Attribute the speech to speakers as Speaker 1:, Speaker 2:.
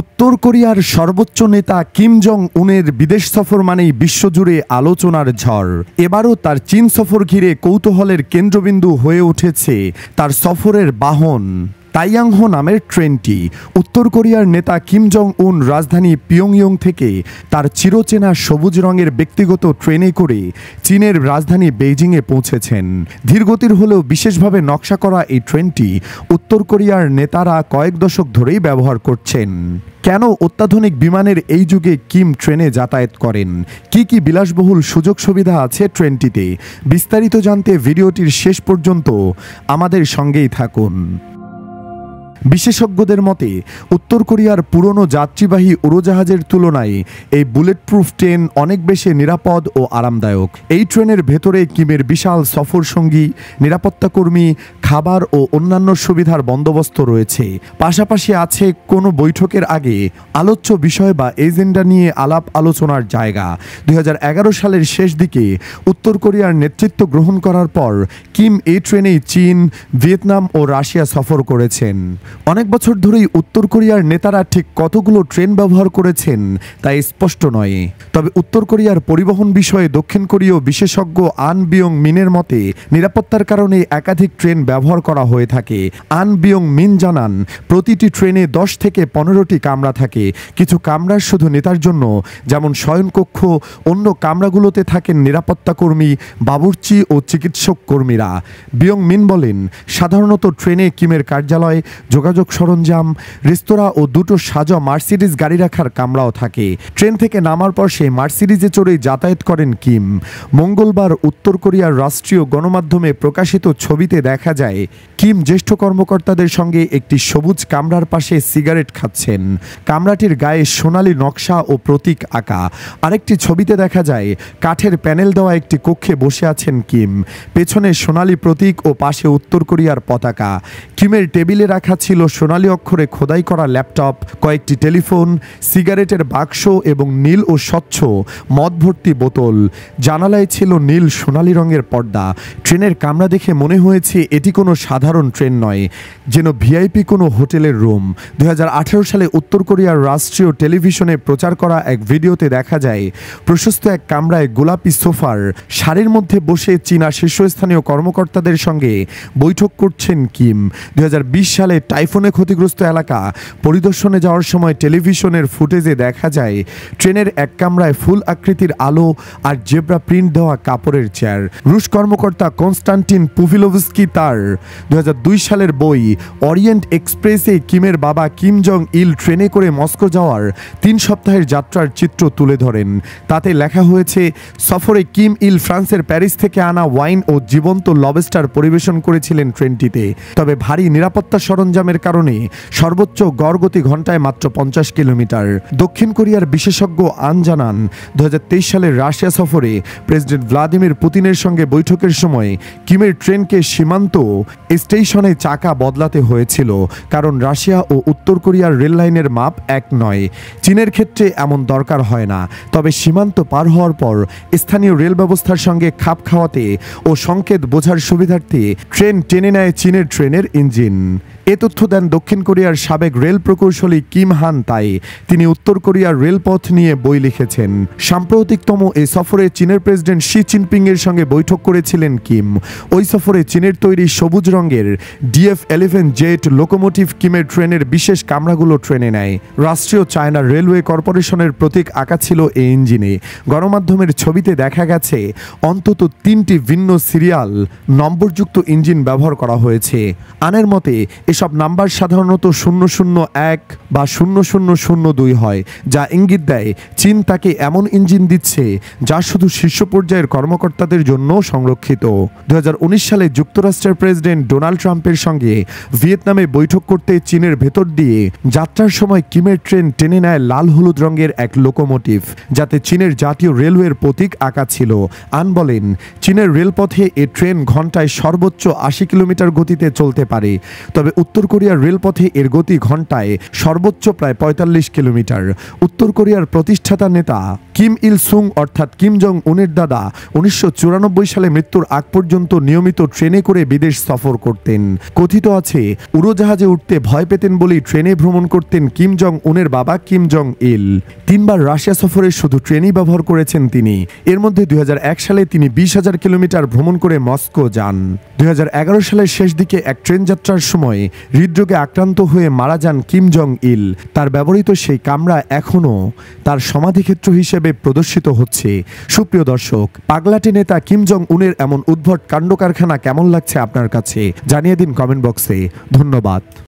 Speaker 1: উত্তর কোরিয়ার সর্বোচ্চ নেতা কিম জং উনের বিদেশ সফর মানেই বিশ্বজুড়ে আলোচনার ঝড়। এবারও তার চীন সফর ঘিরে কৌতূহলের কেন্দ্রবিন্দু হয়ে উঠেছে তার সফরের বাহন তাইয়াংহো নামের ট্রেনটি। উত্তর কোরিয়ার নেতা কিম জং উন রাজধানী পিয়ংইয়ং থেকে তার চিরচেনা সবুজ রঙের ব্যক্তিগত ট্রেনে করে চীনের রাজধানী বেইজিংয়ে পৌঁছেছেন। ধীরগতির হলেও বিশেষভাবে নকশা করা এই ট্রেনটি উত্তর কোরিয়ার নেতারা কয়েক দশক ধরেই ব্যবহার করছেন। কেন অত্যাধুনিক বিমানের এই যুগে কিম ট্রেনে যাতায়াত করেন, কি কি বিলাসবহুল সুযোগ সুবিধা আছে ট্রেনটিতে, বিস্তারিত জানতে ভিডিওটির শেষ পর্যন্ত আমাদের সঙ্গেই থাকুন। বিশেষজ্ঞদের মতে উত্তর কোরিয়ার পুরনো যাত্রীবাহী উড়োজাহাজের তুলনায় এই বুলেট প্রুফ ট্রেন অনেক বেশি নিরাপদ ও আরামদায়ক। এই ট্রেনের ভেতরে কিমের বিশাল সফর সঙ্গী, নিরাপত্তাকর্মী, খাবার ও অন্যান্য সুবিধার বন্দোবস্ত রয়েছে। পাশাপাশি আছে কোনো বৈঠকের আগে আলোচ্য বিষয় বা এজেন্ডা নিয়ে আলাপ আলোচনার জায়গা। 2011 সালের শেষ দিকে উত্তর কোরিয়ার নেতৃত্ব গ্রহণ করার পর কিম এই ট্রেনেই চীন, ভিয়েতনাম ও রাশিয়া সফর করেছেন। অনেক বছর ধরেই উত্তর কোরিয়ার নেতারা ঠিক কতগুলো ট্রেন ব্যবহার করেছেন তা স্পষ্ট নয়। তবে উত্তর কোরিয়ার পরিবহন বিষয়ে দক্ষিণ কোরীয় বিশেষজ্ঞ আন বিয়ং মিনের মতে নিরাপত্তার কারণে একাধিক ট্রেন ব্যবহার করা হয়ে থাকে। আন বিয়ং মিন জানান, প্রতিটি ট্রেনে 10 থেকে 15টি কামরা থাকে। কিছু কামরা শুধু নেতার জন্য, যেমন শয়নকক্ষ। অন্য কামরাগুলোতে থাকেন নিরাপত্তাকর্মী, বাবুর্চি ও চিকিৎসক কর্মীরা। বিয়ং মিন বলেন, সাধারণত ট্রেনে কিমের কার্যালয়, যোগাযোগ সরঞ্জাম, রেস্তোরাঁ ও দুটো সাজা মার্সিডিজ গাড়ি রাখার কামরাও থাকে। ট্রেন থেকে নামার পর সেই মার্সিডিজে চড়েই যাতায়াত করেন কিম। মঙ্গলবার উত্তর কোরিয়ার রাষ্ট্রীয় গণমাধ্যমে প্রকাশিত ছবিতে দেখা যায় কিম জ্যেষ্ঠ কর্মকর্তাদের সঙ্গে একটি সবুজ কামরার পাশে সিগারেট খাচ্ছেন। কামরাটির গায়ে সোনালী নকশা ও প্রতীক আঁকা। আরেকটি ছবিতে দেখা যায় কাঠের প্যানেল দেওয়া একটি কক্ষে বসে আছেন কিম। পেছনে সোনালী প্রতীক ও পাশে উত্তর কোরিয়ার পতাকা। কিমের টেবিলে রাখা ছিল সোনালী অক্ষরে খোদাই করা ল্যাপটপ, কয়েকটি টেলিফোন, সিগারেটের বাক্স এবং নীল ও স্বচ্ছ মদ ভর্তি বোতল। জানালায় ছিল নীল সোনালী রঙের পর্দা। ট্রেনের কামরা দেখে মনে হয়েছে এটি কোনো সাধারণ ট্রেন নয়, যেন ভিআইপি কোনো হোটেলের রুম। 2018 সালে উত্তর কোরিয়ার রাষ্ট্রীয় টেলিভিশনে প্রচার করা এক ভিডিওতে দেখা যায় প্রশস্ত এক কামরায় গোলাপি সোফার সারির মধ্যে বসে চীনা শীর্ষস্থানীয় কর্মকর্তাদের সঙ্গে বৈঠক করছেন কিম। 2020 সালে টাইফুনে ক্ষতিগ্রস্ত এলাকা পরিদর্শনে যাওয়ার সময় টেলিভিশনের ফুটেজে দেখা যায় ট্রেনের এক কামরায় ফুল আকৃতির আলো আর জেব্রা প্রিন্ট দেওয়া কাপড়ের চেয়ার। রুশ কর্মকর্তা কনস্টান্টিন পুভিলোভস্কি তার 2002 সালের বই অরিয়েন্ট এক্সপ্রেসে কিমের বাবা কিম জং ইল ট্রেনে করে মস্কো যাওয়ার 3 সপ্তাহের যাত্রার চিত্র তুলে ধরেন। তাতে লেখা হয়েছে, সফরে কিম ইল ফ্রান্সের প্যারিস থেকে আনা ওয়াইন ও জীবন্ত লবস্টার পরিবেশন করেছিলেন ট্রেনটিতে। তবে ভারী নিরাপত্তা সরঞ্জামের কারণে সর্বোচ্চ গড় গতি ঘন্টায় মাত্র 50 কিলোমিটার। দক্ষিণ কোরিয়ার বিশেষজ্ঞ আন জানান, 2023 সালের রাশিয়া সফরে প্রেসিডেন্ট ভ্লাদিমির পুতিনের সঙ্গে বৈঠকের সময় কিমের ট্রেনকে সীমান্ত স্টেশনে চাকা বদলাতে হয়েছিল, কারণ রাশিয়া ও উত্তর কোরিয়ার রেল লাইনের মাপ এক নয়। চীনের ক্ষেত্রে এমন দরকার হয় না, তবে সীমান্ত পার হওয়ার পর স্থানীয় রেল ব্যবস্থার সঙ্গে খাপ খাওয়াতে ও সংকেত বোঝার সুবিধার্থে ট্রেন টেনে নেয় চীনের ট্রেনের ইঞ্জিন। এ তথ্য দেন দক্ষিণ কোরিয়ার সাবেক রেল প্রকৌশলী কিম হান তাই। তিনি উত্তর কোরিয়ার রেলপথ নিয়ে বই লিখেছেন। সাম্প্রতিকতম এই সফরে চীনের প্রেসিডেন্ট শি জিনপিং এর সঙ্গে বৈঠক করেছিলেন কিম। ওই সফরে চীনের তৈরি সবুজ রঙের DF-11 জেট লোকোমোটিভ কিমের ট্রেনের বিশেষ কামরাগুলো ট্রেনে নেয়। রাষ্ট্রীয় চায়না রেলওয়ে কর্পোরেশনের প্রতীক আঁকা ছিল এই ইঞ্জিনে। গণমাধ্যমের ছবিতে দেখা গেছে অন্তত 3টি ভিন্ন সিরিয়াল নম্বরযুক্ত ইঞ্জিন ব্যবহার করা হয়েছে। আনের মতে এসব নাম্বার সাধারণত 001 বা 0002 হয়, যা ইঙ্গিত দেয় চীন তাকে এমন ইঞ্জিন দিচ্ছে যা শুধু শীর্ষ পর্যায়ের কর্মকর্তাদের জন্য সংরক্ষিত। 2019 সালে যুক্তরাষ্ট্রের প্রেসিডেন্ট ডোনাল্ড ট্রাম্পের সঙ্গে ভিয়েতনামে বৈঠক করতে চীনের ভেতর দিয়ে যাত্রার সময় কিমের ট্রেন টেনে নেয় লাল হলুদ রঙের এক লোকোমোটিভ, যাতে চীনের জাতীয় রেলওয়ের প্রতীক আঁকা ছিল। আন বলেন, চীনের রেলপথে এ ট্রেন ঘন্টায় সর্বোচ্চ 80 কিলোমিটার গতিতে চলতে পারে, তবে উত্তর কোরিয়ার রেলপথে এর গতি ঘন্টায় সর্বোচ্চ প্রায় 45 কিলোমিটার। উত্তর কোরিয়ার প্রতিষ্ঠাতা নেতা কিম ইল সুং অর্থাৎ কিম জং উনের দাদা 1994 সালে মৃত্যুর আগ পর্যন্ত নিয়মিত ট্রেনে করে বিদেশ সফর করতেন। কথিত আছে উড়োজাহাজে উঠতে ভয় পেতেন বলেই ট্রেনে ভ্রমণ করতেন কিম জং উনের বাবা কিম জং ইল। 3 বার রাশিয়া সফরে শুধু ট্রেনই ব্যবহার করেছেন তিনি। এর মধ্যে 2001 সালে তিনি 20,000 কিলোমিটার ভ্রমণ করে মস্কো যান। 2011 সালের শেষ দিকে এক ট্রেন যাত্রার সময় হৃদরোগে আক্রান্ত হয়ে মারা যান কিম জং ইল। তার ব্যবহৃত সেই কামরা এখনও তার সমাধিক্ষেত্র হিসেবে প্রদর্শিত হচ্ছে। সুপ্রিয় দর্শক, পাগলাটে নেতা কিম জং উনের এমন উদ্ভট কাণ্ডকারখানা কেমন লাগছে আপনার কাছে জানিয়ে দিন কমেন্ট বক্সে। ধন্যবাদ।